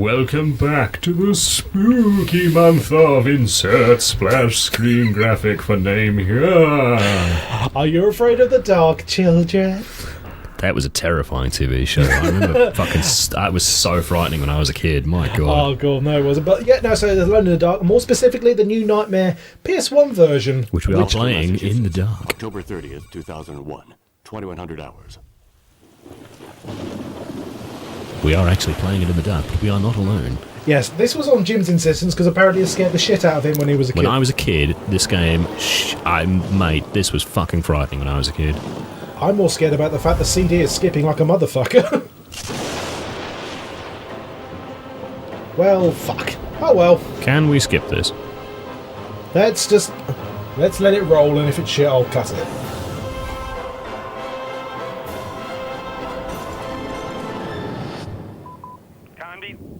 Welcome back to the spooky month of insert splash screen graphic for name here. Are you afraid of the dark, children? That was a terrifying TV show. I remember that was so frightening when I was a kid. My God. Oh, God, no, it wasn't. But yeah, no, so there's Alone in the Dark. More specifically, the new Nightmare PS1 version. Which we are playing in the dark. October 30th, 2001. 2100 hours. We are actually playing it in the dark, but we are not alone. Yes, this was on Jim's insistence because apparently it scared the shit out of him when he was a kid. When I was a kid, this game, this was fucking frightening when I was a kid. I'm more scared about the fact the CD is skipping like a motherfucker. Well, fuck. Oh well. Can we skip this? Let's let it roll, and if it's shit, I'll cut it.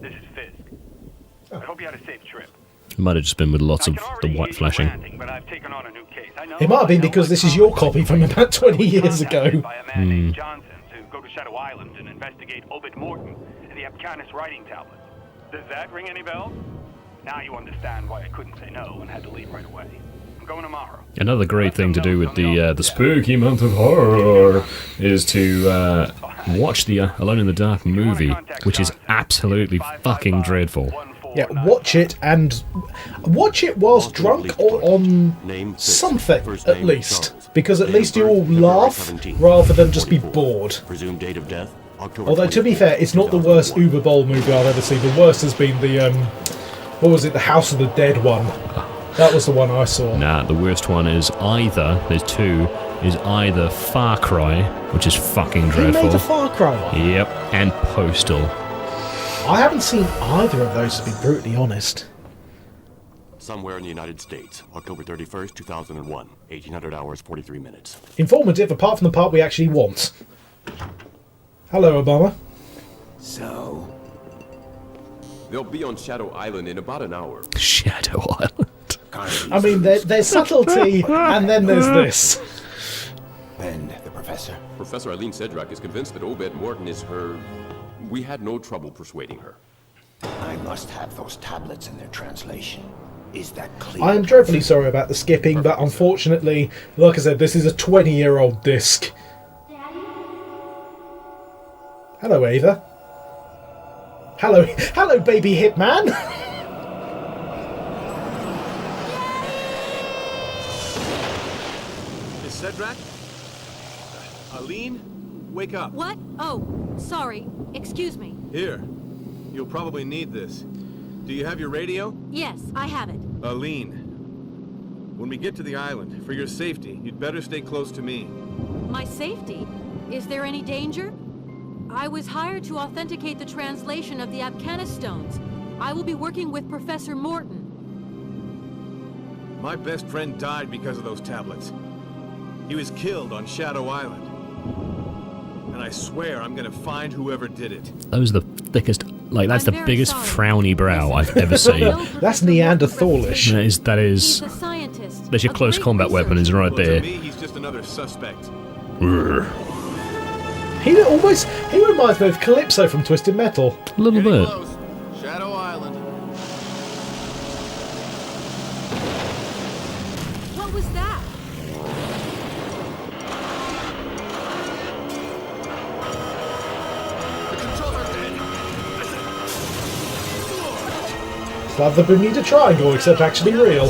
This is Fisk. I hope you had a safe trip. It might have just been with lots of the white flashing. It might have been because this is your copy from about 20 years ago. By a man named Johnson to go to Shadow Island and investigate Obed Morton and the Abcanis writing tablets. Does that ring any bells? Now you understand why I couldn't say no and had to leave right away. I'm going tomorrow. Another great thing to do with the spooky month of horror is to watch the Alone in the Dark movie, which is absolutely fucking dreadful. Yeah, watch it whilst drunk or on something, at least. Because at least you will laugh rather than just be bored. Although, to be fair, it's not the worst Uber Bowl movie I've ever seen. The worst has been the, the House of the Dead one. That was the one I saw. Nah, the worst one is there's two, is either Far Cry, which is fucking dreadful. Who made the Far Cry one? Yep, and Postal. I haven't seen either of those, to be brutally honest. Somewhere in the United States, October 31st, 2001, 1800 hours, 43 minutes. Informative, apart from the part we actually want. Hello, Obama. So, they'll be on Shadow Island in about an hour. Shadow Island. I mean, there's subtlety, and then there's this. And the professor? Professor Eileen Sedrak is convinced that Obed Morton is her... We had no trouble persuading her. I must have those tablets in their translation. Is that clear? I am dreadfully sorry about the skipping, but unfortunately, like I said, this is a 20-year-old disc. Hello, Ava. Hello, baby hitman. Miss Sedrak? Eileen? Wake up. What? Oh, sorry. Excuse me. Here. You'll probably need this. Do you have your radio? Yes, I have it. Eileen. When we get to the island, for your safety, you'd better stay close to me. My safety? Is there any danger? I was hired to authenticate the translation of the Abcanis stones. I will be working with Professor Morton. My best friend died because of those tablets. He was killed on Shadow Island. And I swear I'm gonna find whoever did it. Those are the thickest, that's the biggest frowny brow I've ever seen. That's Neanderthalish. That is. He's a scientist. There's your close combat weapon, is right there. To me, he's just another suspect. He reminds me of Calypso from Twisted Metal. A little bit. Close. Shadow Island. What was that? It's like the Bermuda Triangle, except actually real.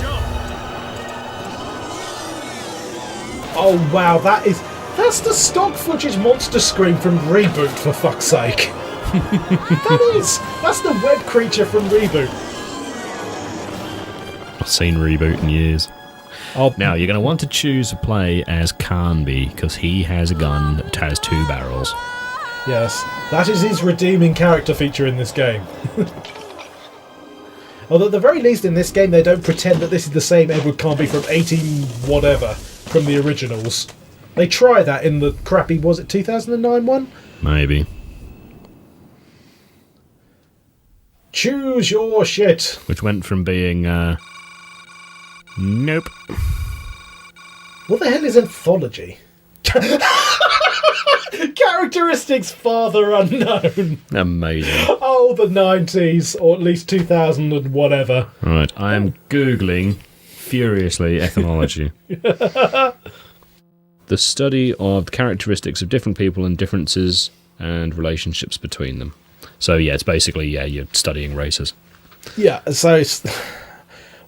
Oh wow, that's the stock footage monster scream from Reboot, for fuck's sake. That's the web creature from Reboot. I've seen Reboot in years. Now, you're going to want to choose to play as Carnby, because he has a gun that has two barrels. Yes, that is his redeeming character feature in this game. Although at the very least in this game they don't pretend that this is the same Edward Carnby from 18 whatever from the originals. They try that in the crappy, was it 2009 one? Maybe. Choose your shit. Which went from being, nope. What the hell is anthology? Characteristics farther unknown. Amazing. Oh, the 90s, or at least 2000 and whatever. Right, I am Googling furiously ethnology. The study of the characteristics of different people and differences and relationships between them. So, yeah, it's basically, you're studying races. Yeah, so it's...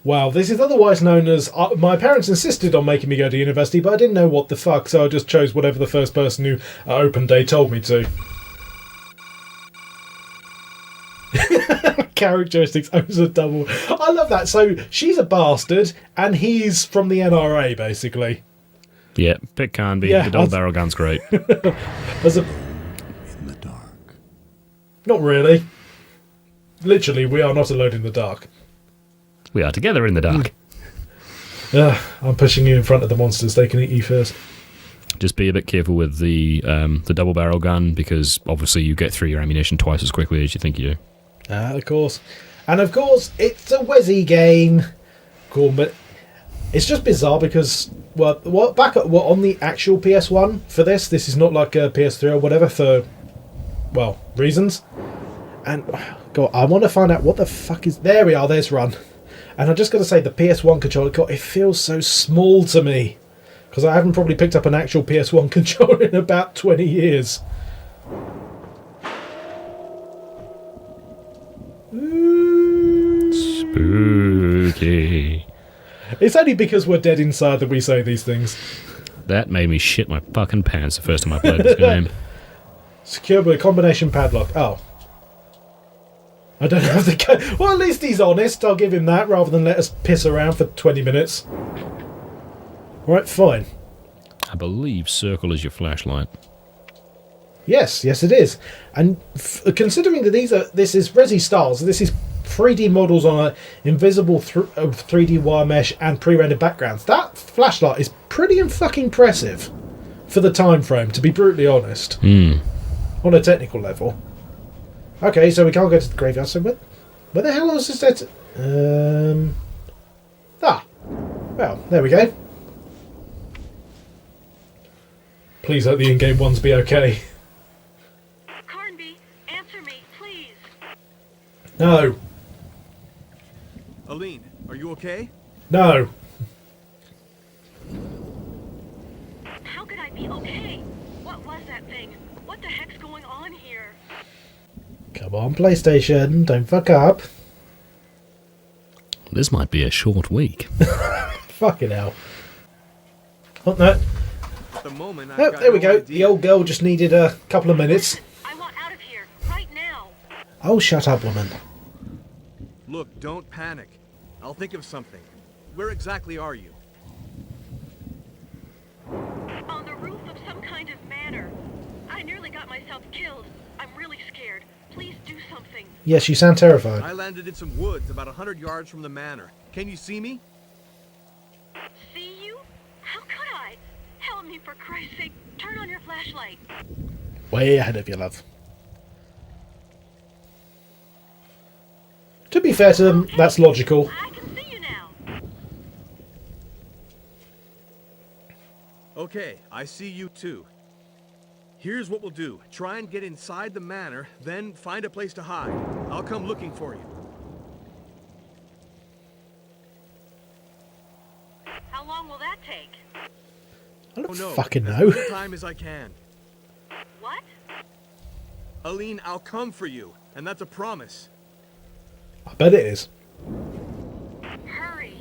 Wow, this is otherwise known as... my parents insisted on making me go to university, but I didn't know what the fuck, so I just chose whatever the first person who at open day told me to. Characteristics owns a double. I love that. So she's a bastard, and he's from the NRA, basically. Yeah, pick Canby. Yeah, the double barrel gun's great. As a... In the dark. Not really. Literally, we are not alone in the dark. We are together in the dark. I'm pushing you in front of the monsters. They can eat you first. Just be a bit careful with the double barrel gun, because obviously you get through your ammunition twice as quickly as you think you do. Of course. And of course, it's a Wezzy game. Cool, but it's just bizarre because, on the actual PS1 for this is not like a PS3 or whatever for, reasons. And, God, I want to find out what the fuck is... There we are, there's Run. And I'm just going to say, the PS1 controller, God, it feels so small to me. Because I haven't probably picked up an actual PS1 controller in about 20 years. Spooky. It's only because we're dead inside that we say these things. That made me shit my fucking pants the first time I played this game. Secured with a combination padlock. Oh. I don't have the... Well, at least he's honest. I'll give him that, rather than let us piss around for 20 minutes. Right, fine. I believe circle is your flashlight. Yes, it is. And considering that this is Resi Styles, this is 3D models on an invisible 3D wire mesh and pre-rendered backgrounds. That flashlight is pretty fucking impressive for the time frame, to be brutally honest. On a technical level. Okay, so we can't go to the graveyard, so where the hell was this dead? Well, there we go. Please let the in-game ones be okay. Carnby, answer me, please. No. Aline, are you okay? No. How could I be okay? What was that thing? What the heck's going on here? Come on, PlayStation, don't fuck up. This might be a short week. Fucking hell. Oh, no. At the moment, I've Oh, got there we no go. idea. The old girl just needed a couple of minutes. I want out of here, right now. Oh, shut up, woman. Look, don't panic. I'll think of something. Where exactly are you? On the roof of some kind of manor. I nearly got myself killed. I'm really scared. Please do something. Yes, you sound terrified. I landed in some woods about 100 yards from the manor. Can you see me? See you? How could I? Help me, for Christ's sake. Turn on your flashlight. Way ahead of you, love. To be fair to them, that's logical. I can see you now. Okay, I see you too. Here's what we'll do. Try and get inside the manor, then find a place to hide. I'll come looking for you. How long will that take? I don't Oh no, fucking as know. little time as I can. What? Aline, I'll come for you, and that's a promise. I bet it is. Hurry.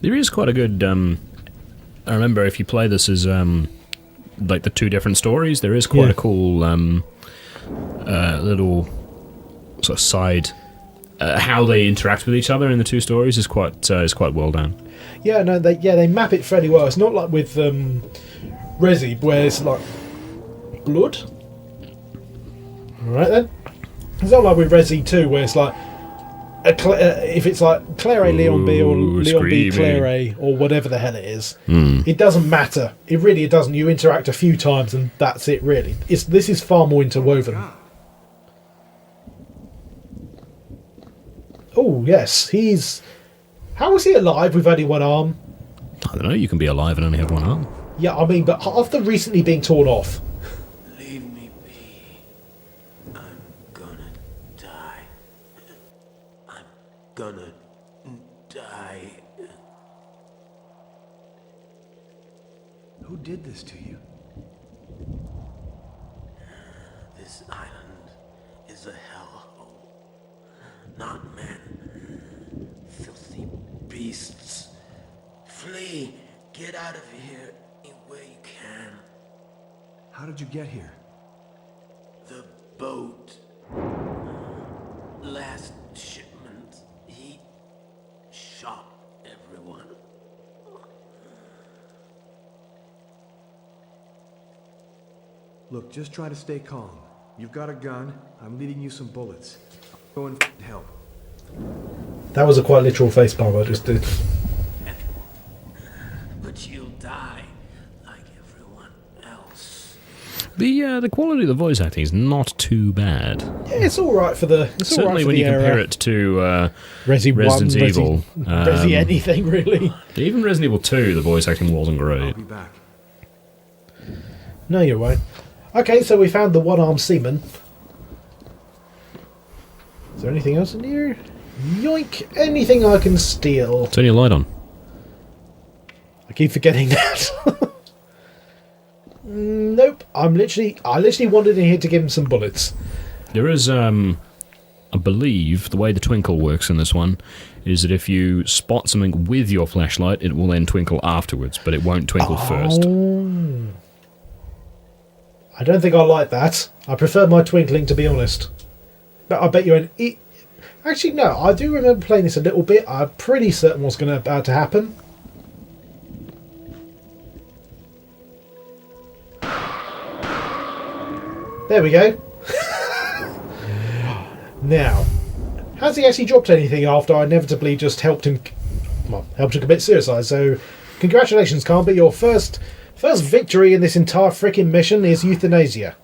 There is quite a good... I remember if you play this as like the two different stories, there is quite a cool little sort of side... how they interact with each other in the two stories is quite well done. Yeah, no, they map it fairly well. It's not like with Resi, where it's like blood. Alright then. It's not like with Resi 2, where it's like if it's like Claire A, Leon B, or Leon B, Claire A, or whatever the hell it is. It doesn't matter. It doesn't. You interact a few times and that's it, really. This is far more interwoven. Oh, yes, he's... How is he alive with only one arm? I don't know, you can be alive and only have one arm. Yeah, I mean, but after recently being torn off. Leave me be. I'm gonna die. I'm gonna die. Who did this to you? This island is a hellhole. Not men. Filthy beasts. Flee! Get out of here any way you can. How did you get here? The boat. Last shipment. He shot everyone. Look, just try to stay calm. You've got a gun. I'm leaving you some bullets. Go and help. That was a quite literal facepalm I just did. But you'll die like everyone else. The quality of the voice acting is not too bad. Yeah, it's alright for the. It's Certainly all right for when the you compare era. it to Resident Evil. Resi anything, really. Even Resident Evil 2, the voice acting wasn't I'll great. be back. No, you won't. Okay, so we found the one-armed seaman. Is there anything else in here? Yoink! Anything I can steal. Turn your light on. I keep forgetting that. Nope. I literally wandered in here to give him some bullets. There is, I believe, the way the twinkle works in this one is that if you spot something with your flashlight, it will then twinkle afterwards, but it won't twinkle first. I don't think I like that. I prefer my twinkling, to be honest. But I bet you... Actually, no. I do remember playing this a little bit. I'm pretty certain what's about to happen. There we go. Now, has he actually dropped anything after I inevitably just helped him commit suicide? So, congratulations, Carnby. Your first victory in this entire frickin' mission is euthanasia.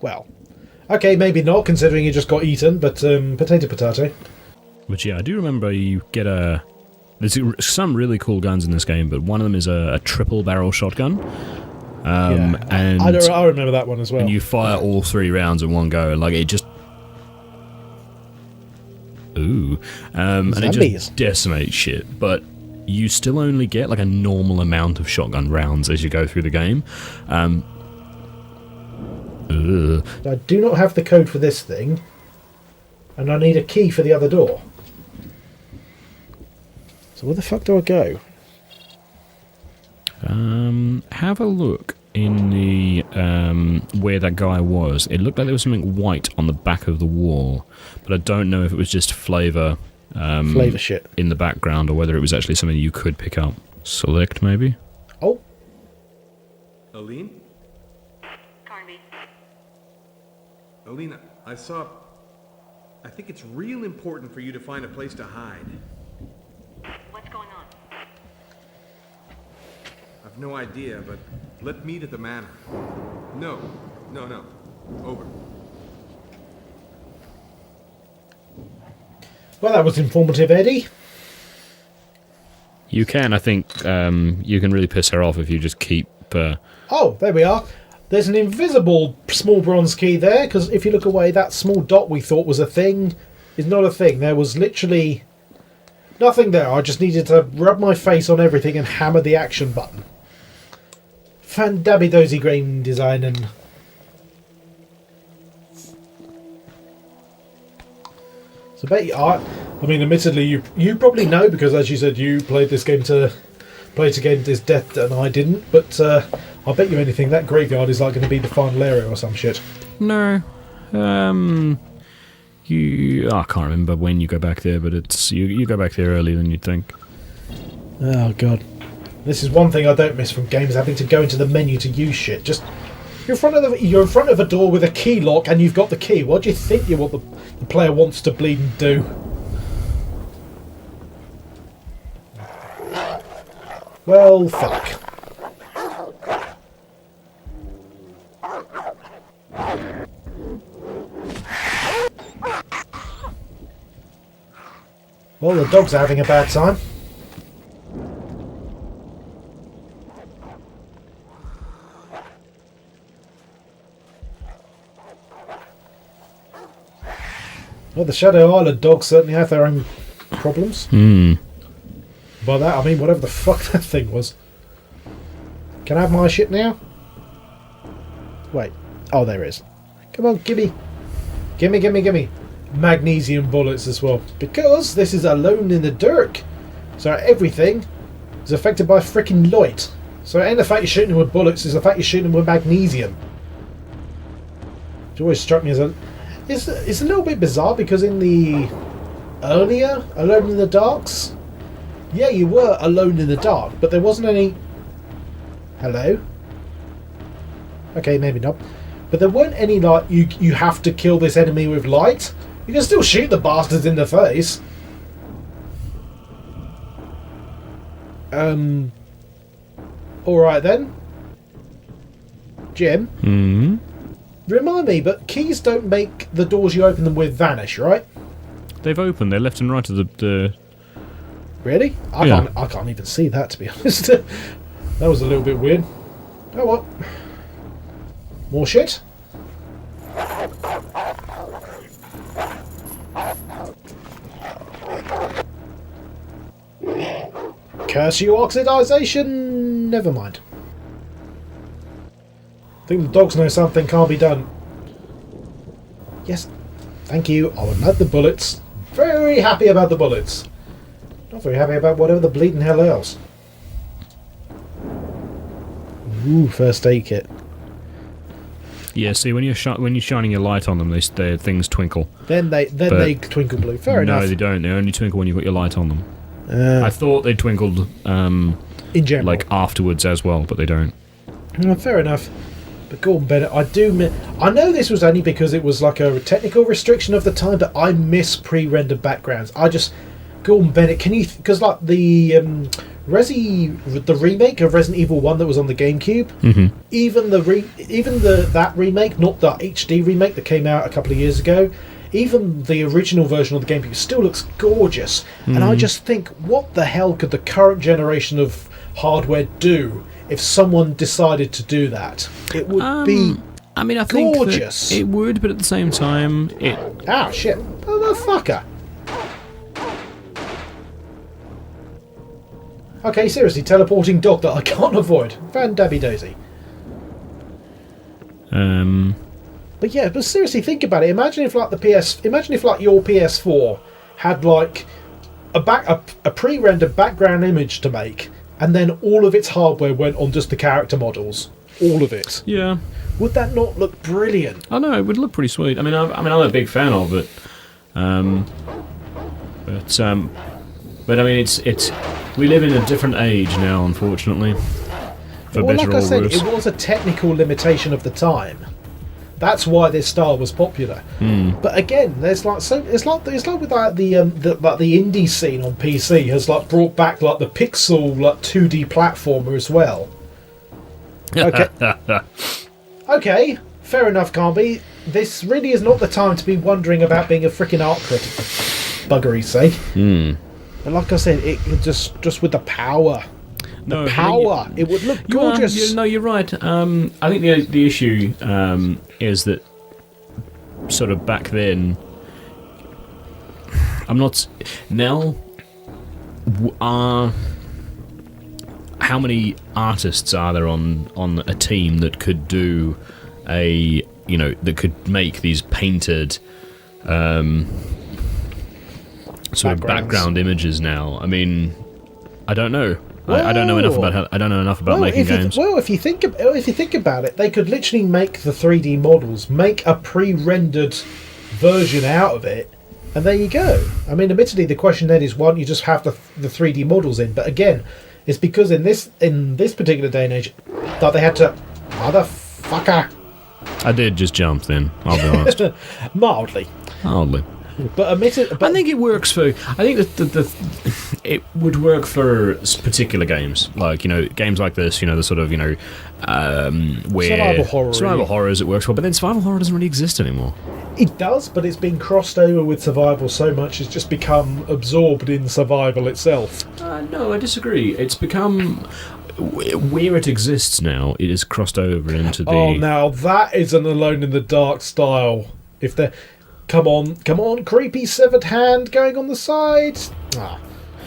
Well, okay, maybe not, considering you just got eaten, but potato. But yeah, I do remember you get a... There's some really cool guns in this game, but one of them is a triple barrel shotgun. And I remember that one as well. And you fire all 3 rounds in one go, and like it just... Ooh. And it just decimates shit, but you still only get like a normal amount of shotgun rounds as you go through the game. I do not have the code for this thing, and I need a key for the other door. So where the fuck do I go? Have a look in the where that guy was. It looked like there was something white on the back of the wall, but I don't know if it was just flavor shit in the background or whether it was actually something you could pick up. Select, maybe? Oh. Aline? Carnby. Aline, I think it's real important for you to find a place to hide. What's going on? I've no idea, but let's meet at the manor. No. Over. Well, that was informative, Eddie. You can, I think, you can really piss her off if you just keep... Oh, there we are. There's an invisible small bronze key there, because if you look away, that small dot we thought was a thing is not a thing. There was literally nothing there. I just needed to rub my face on everything and hammer the action button. Fan-dabby-dozy game design and... So, I mean, admittedly, you probably know, because as you said, you played this game to this death and I didn't, but I bet you anything that graveyard is like going to be the final area or some shit. No. I can't remember when you go back there, but it's you go back there earlier than you'd think. Oh, God. This is one thing I don't miss from games, having to go into the menu to use shit. Just... You're in front of a door with a key lock and you've got the key. What do you think the player wants to bleed and do? Well, fuck. Well, the dog's having a bad time. Well, the Shadow Island dogs certainly have their own problems. By that, I mean whatever the fuck that thing was. Can I have my shit now? Wait. Oh, there it is. Come on, gimme. Gimme. Magnesium bullets as well. Because this is Alone in the Dark. So everything is affected by freaking light. So it ain't the fact you're shooting them with bullets, it's the fact you're shooting them with magnesium. Which always struck me as it's a little bit bizarre because in the earlier Alone in the Darks, yeah, you were alone in the dark, but there wasn't any... Hello? Okay, maybe not. But there weren't any, like, you have to kill this enemy with light. You can still shoot the bastards in the face. Alright then. Jim? Remind me, but keys don't make the doors you open them with vanish, right? They've opened. They're left and right of the... Really? I can't even see that, to be honest. That was a little bit weird. Oh what? More shit? Curse you, oxidization! Never mind. I think the dogs know something can't be done. Yes, thank you. I would like the bullets. Very happy about the bullets. Not very happy about whatever the bleeding hell else. Ooh, first aid kit. Yeah, see, when you're shining your light on them, their things twinkle. Then they twinkle blue. Fair enough. No, they don't. They only twinkle when you've got your light on them. I thought they twinkled in general, like afterwards as well, but they don't. Fair enough. But Gordon Bennett, I know this was only because it was like a technical restriction of the time, but I miss pre-rendered backgrounds. Gordon Bennett, can you... Because like the remake of Resident Evil 1 that was on the GameCube, even that remake, not the HD remake that came out a couple of years ago, even the original version of the GameCube still looks gorgeous. And I just think, what the hell could the current generation of hardware do if someone decided to do that? It would be I mean, I gorgeous. Think it would, but at the same time, it... Ah, shit. Motherfucker. Okay, seriously, teleporting dog that I can't avoid. Van Dabby Daisy. But yeah, but seriously, think about it. Imagine if your PS4 had like a pre-rendered background image to make, and then all of its hardware went on just the character models. All of it. Yeah. Would that not look brilliant? I know, it would look pretty sweet. I'm a big fan of it. But I mean, it's we live in a different age now, unfortunately. For better like or I said, worse. it was a technical limitation of the time. That's why this style was popular. But again, it's like with like the indie scene on PC has like brought back like the pixel like 2D platformer as well. Okay. Okay, fair enough, Carby. This really is not the time to be wondering about being a freaking art critic, for buggery's sake. But like I said, it just with the power. It would look gorgeous. You're right. I think the issue is that sort of back then, I'm not now. How many artists are there on a team that could do that could make these painted sort of background images now? I mean, I don't know. I don't know enough about making games. If you think about it, they could literally make the 3D models, make a pre-rendered version out of it, and there you go. I mean, admittedly, the question then is, why don't you just have the 3D models in? But again, it's because in this particular day and age that they had to... Motherfucker! I did just jump then, I'll be honest. Mildly. But I think it works for... I think that it would work for particular games, like games like this. The sort of where survival horrors it works for. But then survival horror doesn't really exist anymore. It does, but it's been crossed over with survival so much it's just become absorbed in survival itself. No, I disagree. It's become where it exists now. It is crossed over into the. Oh, now that is an Alone in the Dark style. If they're Come on, creepy severed hand going on the side.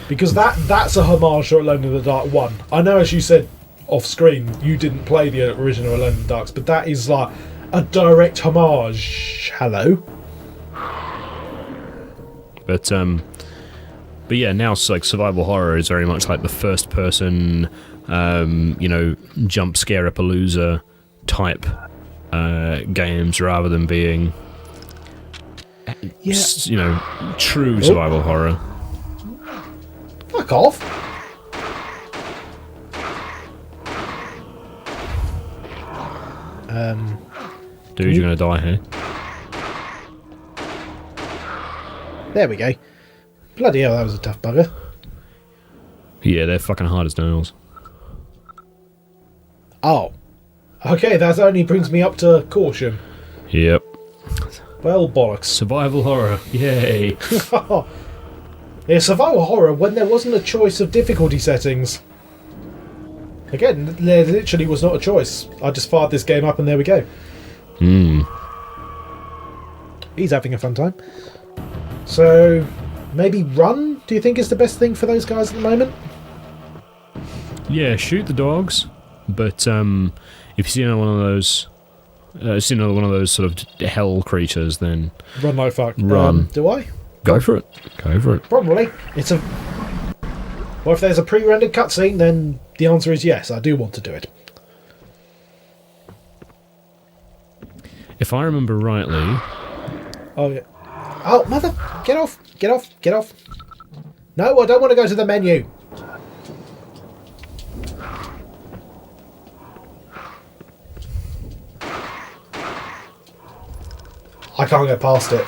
Because that's a homage to Alone in the Dark 1. I know, as you said off screen, you didn't play the original Alone in the Darks, but that is like a direct homage. Hello. But yeah, now it's like survival horror is very much like the first person, jump scare a palooza type games rather than being, true survival horror. Fuck off. Dude, you're gonna die here. There we go. Bloody hell, that was a tough bugger. Yeah, they're fucking hard as nails. Oh. Okay, that only brings me up to caution. Yep. Well, bollocks. Survival horror. Yay. Yeah, survival horror when there wasn't a choice of difficulty settings. Again, there literally was not a choice. I just fired this game up and there we go. He's having a fun time. So, maybe run, do you think is the best thing for those guys at the moment? Yeah, shoot the dogs, but if you see another one of those, sort of hell creatures, then Run like fuck. Run. Do I? go for it. Go for it. Probably. Well, if there's a pre-rendered cutscene, then the answer is yes, I do want to do it. If I remember rightly... Oh, yeah. Oh, mother! Get off! Get off! Get off! No, I don't want to go to the menu! I can't get past it.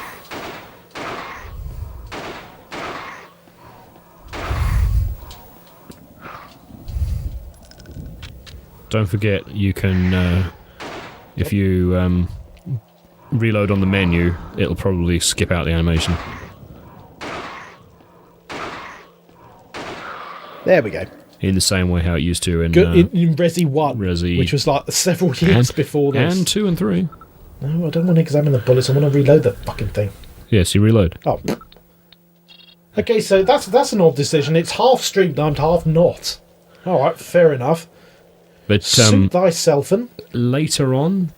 Don't forget, you can... if you reload on the menu, it'll probably skip out the animation. There we go. In the same way how it used to in Resi 1, Resi, which was like several years before this. And 2 and 3. No, I don't want to examine the bullets, I want to reload the fucking thing. Yes, you reload. Oh. Okay, so that's an odd decision. It's half streamlined, half not. Alright, fair enough. But Suit thyself and later on,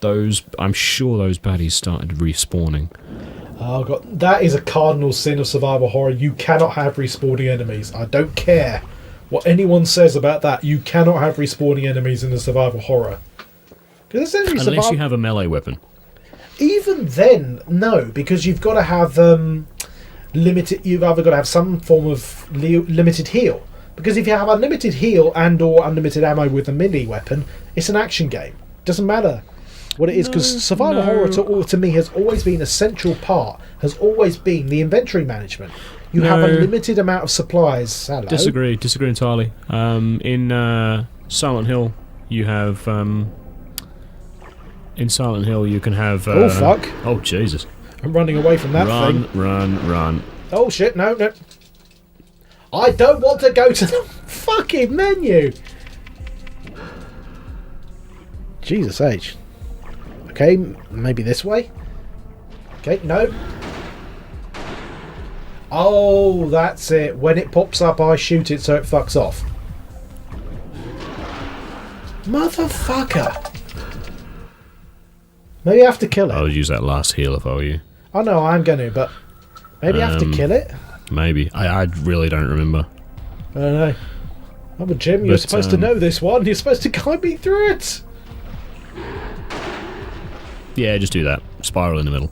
I'm sure those baddies started respawning. Oh god, that is a cardinal sin of survival horror. You cannot have respawning enemies. I don't care what anyone says about that. You cannot have respawning enemies in the survival horror. Unless you have a melee weapon. Even then, no, because you've got to have limited. You've either got to have some form of limited heal. Because if you have unlimited heal and/or unlimited ammo with a melee weapon, it's an action game. Doesn't matter what it is, because survival horror to me has always been a central part. Has always been the inventory management. You have a limited amount of supplies. Hello. Disagree entirely. In Silent Hill, you have. In Silent Hill, you can have. Oh fuck! Oh Jesus! I'm running away from that thing. Run! Oh shit! No. I don't want to go to the fucking menu. Jesus H. Okay, maybe this way. Okay, no. Oh, that's it. When it pops up, I shoot it so it fucks off. Motherfucker. Maybe I have to kill it. I would use that last heal if I were you. Oh no, I'm going to, but maybe I have to kill it. Maybe. I really don't remember. I don't know. Oh, but Jim, you're supposed to know this one. You're supposed to guide me through it. Yeah, just do that. Spiral in the middle.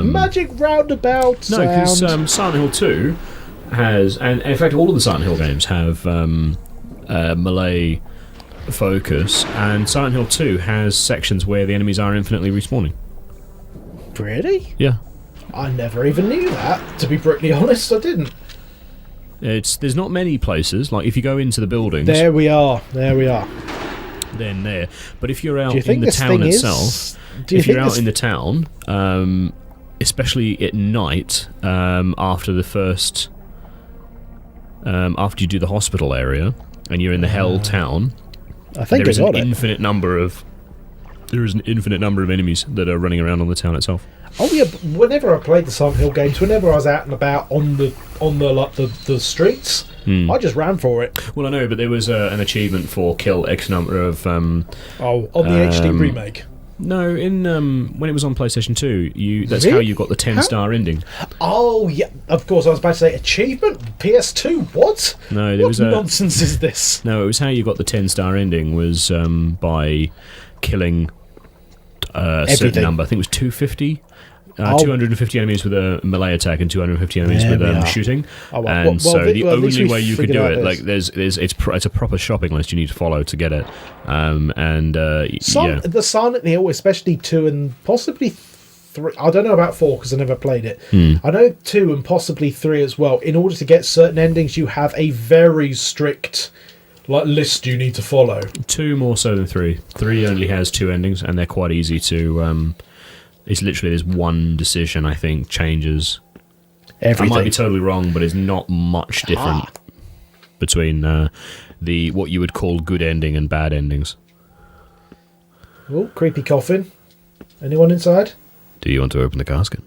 Magic roundabout sound. No, because Silent Hill 2 has... And in fact, all of the Silent Hill games have melee focus. And Silent Hill 2 has sections where the enemies are infinitely respawning. Really? Yeah. I never even knew that. To be brutally honest, I didn't. There's not many places. Like if you go into the buildings, there we are. Then there. But if you're out in the town itself, if you're out in the town, especially at night, after the first, after you do the hospital area, and you're in the hell town, I think there is an infinite number of there is an infinite number of enemies that are running around on the town itself. Oh yeah, but whenever I played the Silent Hill games, whenever I was out and about on the streets, I just ran for it. Well, I know, but there was an achievement for kill X number of. On the HD remake. No, in when it was on PlayStation 2, that's how you got the 10-star ending. Oh yeah, of course. I was about to say achievement PS2. What? No, there what was nonsense is this? No, it was how you got the 10-star ending was by killing a certain number. I think it was 250. 250 enemies with a melee attack and 250 enemies with shooting. Oh, the only way you could do it, this. it's a proper shopping list you need to follow to get it. The Silent Hill, especially 2 and possibly 3. I don't know about 4 because I never played it. I know 2 and possibly 3 as well. In order to get certain endings, you have a very strict list you need to follow. 2 more so than 3. 3 only has 2 endings, and they're quite easy to. It's literally there's one decision I think changes everything. I might be totally wrong, but it's not much different between what you would call good ending and bad endings. Oh, creepy coffin. Anyone inside? Do you want to open the casket?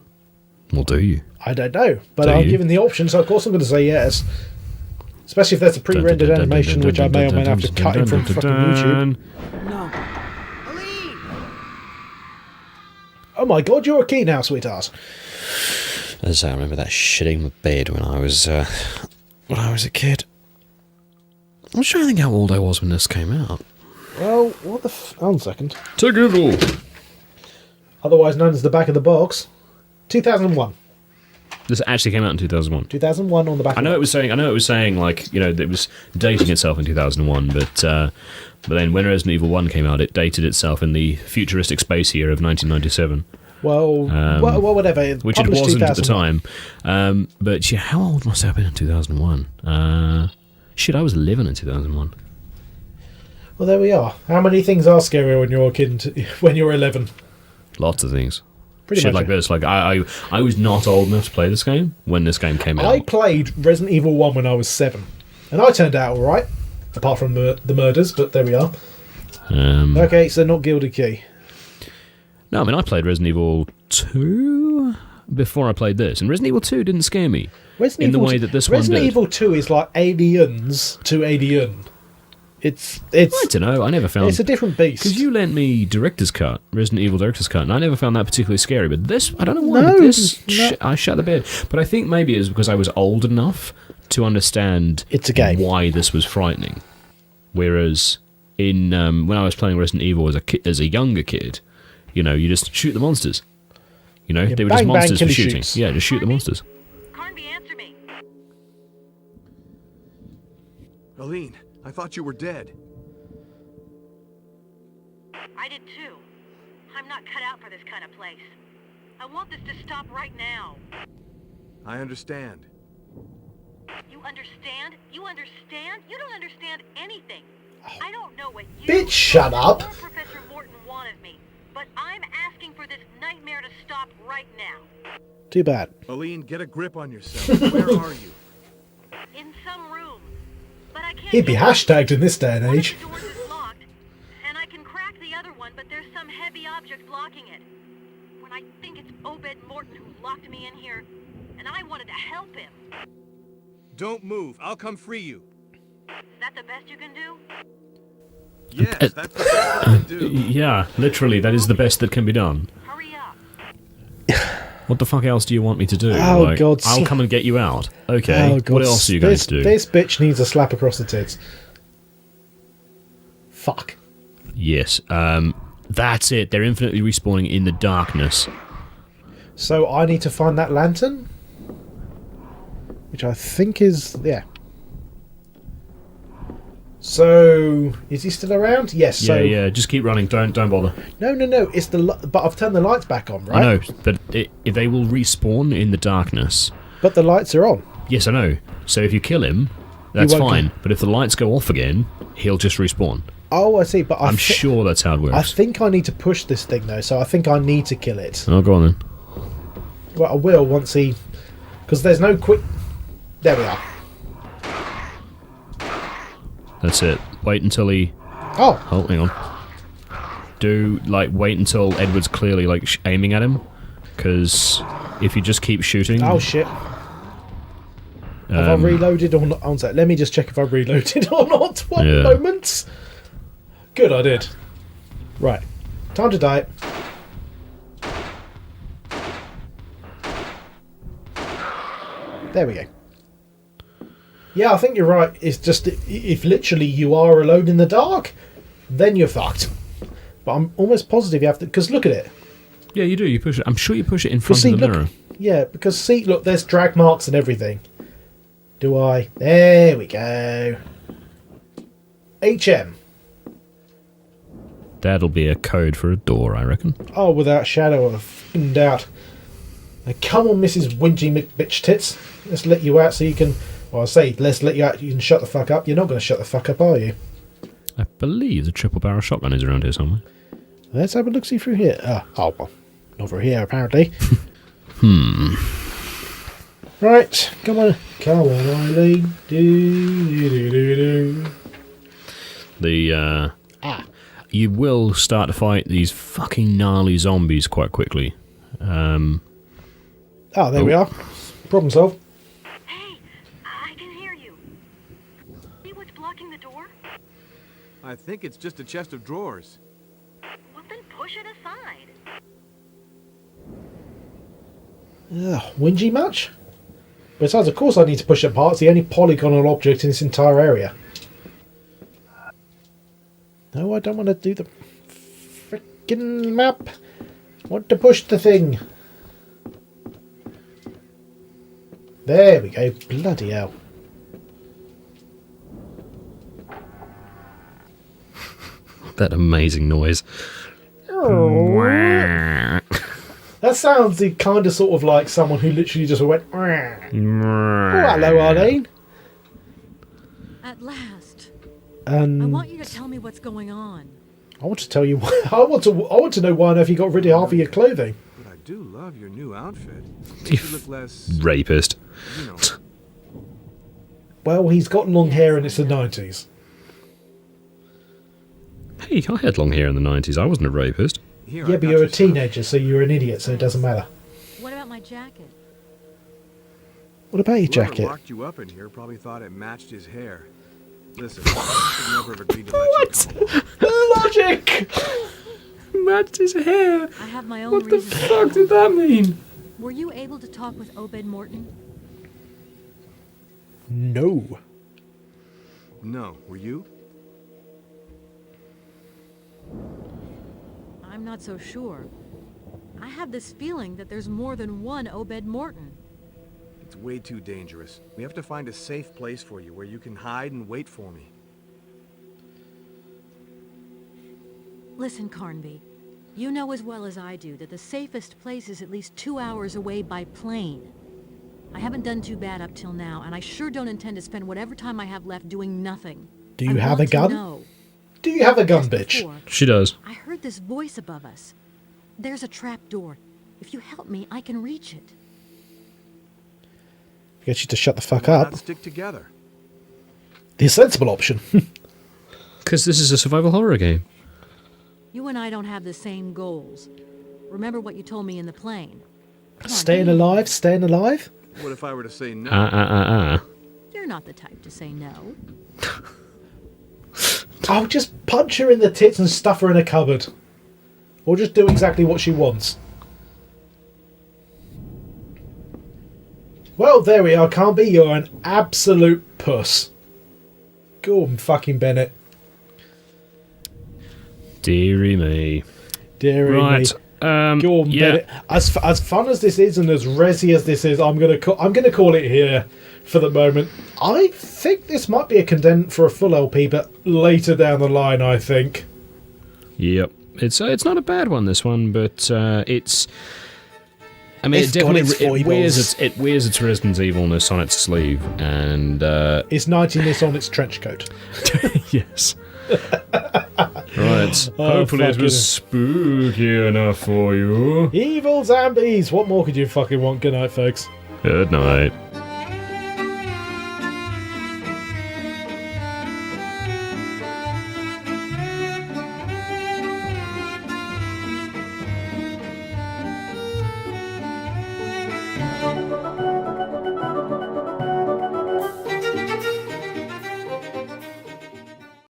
Or do you? I don't know, but I'm given the option, so of course I'm going to say yes. Especially if there's a pre-rendered animation, which I may or may not have to cut in from fucking YouTube. No. Oh my god, you're a key now, sweetheart. As I remember that shitting the bed when I was a kid. I'm trying to think how old I was when this came out. Well, what the hold on a second. To Google. Otherwise known as the back of the box. 2001. This actually came out in 2001. 2001 on the back. I know it was saying like it was dating itself in 2001, but then when Resident Evil 1 came out, it dated itself in the futuristic space year of 1997. Well, whatever. Which it wasn't at the time. But yeah, how old must I have been in 2001? Shit, I was 11 in 2001. Well, there we are. How many things are scarier when you're a kid? When you're 11? Lots of things. Pretty shit much like this. Like I was not old enough to play this game when this game came out. I played Resident Evil 1 when I was 7, and I turned out all right, apart from the murders. But there we are. Okay, so not Gilded Key. No, I mean I played Resident Evil 2 before I played this, and Resident Evil 2 didn't scare me in the way that this one did. Resident Evil 2 is like Aliens to Alien. It's I don't know. I never found it's a different beast. Because you lent me Resident Evil Director's Cut, and I never found that particularly scary. But this, I don't know why. I shut the bed. But I think maybe it's because I was old enough to understand it's a game. Why this was frightening. Whereas in when I was playing Resident Evil as a younger kid, you just shoot the monsters. They were just monsters for shooting. Shoots. Yeah, just shoot the monsters. Carnby, answer me. Aline, I thought you were dead. I did too. I'm not cut out for this kind of place. I want this to stop right now. I understand. You understand? You understand? You don't understand anything. I don't know what you... Bitch, shut up! Professor Morton wanted me, but I'm asking for this nightmare to stop right now. Too bad. Aline, get a grip on yourself. Where are you? In some room. But I can't... He'd be hashtagged in this day and age. One of the doors is locked, and I can crack the other one, but there's some heavy object blocking it. When I think it's Obed Morton who locked me in here, and I wanted to help him. Don't move. I'll come free you. Is that the best you can do? Yes, that's the best I can do. Yeah, literally, that is the best that can be done. Hurry up. What the fuck else do you want me to do? Oh, God. I'll come and get you out. Okay, oh, God. What else are you going to do? This bitch needs a slap across the tits. Fuck. Yes, that's it. They're infinitely respawning in the darkness. So I need to find that lantern? Which I think is... yeah. So, is he still around? Yes. So yeah. Just keep running. Don't bother. No. It's but I've turned the lights back on, right? I know, but they will respawn in the darkness. But the lights are on. Yes, I know. So if you kill him, that's fine. But if the lights go off again, he'll just respawn. Oh, I see. But I'm sure that's how it works. I think I need to push this thing though, so I think I need to kill it. Oh, go on then. Well, I will once he, because there's no quick. There we are. That's it. Wait until he... Oh, hang on. do wait until Edward's clearly aiming at him, because if you just keep shooting. Oh shit! Have I reloaded or not? One sec. Let me just check if I reloaded or not. One moment. Good, I did. Right, time to die. There we go. Yeah, I think you're right. It's just if literally you are alone in the dark, then you're fucked. But I'm almost positive you have to, because look at it. Yeah, you do. You push it. I'm sure you push it in front of the mirror. Yeah, because see, look, there's drag marks and everything. Do I? There we go. HM. That'll be a code for a door, I reckon. Oh, without a shadow of a f***ing doubt. Now, come on, Mrs. Whingy McBitch Tits. Let's let you out so you can... Well, I say, let's let you out. You can shut the fuck up. You're not going to shut the fuck up, are you? I believe the triple barrel shotgun is around here somewhere. Let's have a look-see through here. Oh, well, not through here, apparently. Right, come on. Come on, Eileen. Do. You will start to fight these fucking gnarly zombies quite quickly. There we are. Problem solved. Hey, I can hear you. See what's blocking the door? I think it's just a chest of drawers. Well, then push it aside. Whingy much? Besides, of course I need to push it apart. It's the only polygonal object in this entire area. No, I don't want to do the frickin' map. I want to push the thing. There we go. Bloody hell. That amazing noise. That sounds kind of sort of like someone who literally just went. Oh, hello, Arlene. At last. I want you to tell me what's going on. I want to tell you. I want to know why on earth you got rid of half of your clothing. But I do love your new outfit. You You look less, rapist. you know. Well, he's got long hair and it's the 90s. Hey, I had long hair in the 90s. I wasn't a rapist. Here, Yeah, I but got you're a your stuff. teenager, so you're an idiot, so it doesn't matter. What about my jacket? What about your Whoever jacket? locked you up in here probably thought it matched his hair. Listen, I should never have agreed to let you come. Logic! Matched his hair. I have my own reasons. Did that mean? Were you able to talk with Obed Morton? No. No, were you? I'm not so sure. I have this feeling that there's more than one Obed Morton. It's way too dangerous. We have to find a safe place for you where you can hide and wait for me. Listen, Carnby. You know as well as I do that the safest place is at least 2 hours away by plane. I haven't done too bad up till now, and I sure don't intend to spend whatever time I have left doing nothing. Do you I have a want to gun? know. Do you have a gun, Just bitch? before, She does. I heard this voice above us. There's a trap door. If you help me, I can reach it. Get you to shut the fuck Why up. not stick together? The sensible option. Because this is a survival horror game. You and I don't have the same goals. Remember what you told me in the plane. Come on, Staying give me- alive, staying alive? What if I were to say no? You're not the type to say no. I'll just punch her in the tits and stuff her in a cupboard. Or just do exactly what she wants. Well, there we are, Carnby. You're an absolute puss. Go on, fucking Bennett. Deary me. Deary Right. me. Go on, yeah. Bennett. As fun as this is and as resi as this is, I'm gonna call it here for the moment. I think this might be a contender for a full LP, but later down the line, I think. Yep. It's not a bad one, this one, but it's... I mean, It's it definitely got its it wears its Resident Evilness on its sleeve, and... It's 90ness on its trench coat. yes. Right. Hopefully it was spooky enough for you. Evil zombies! What more could you fucking want? Good night, folks. Good night.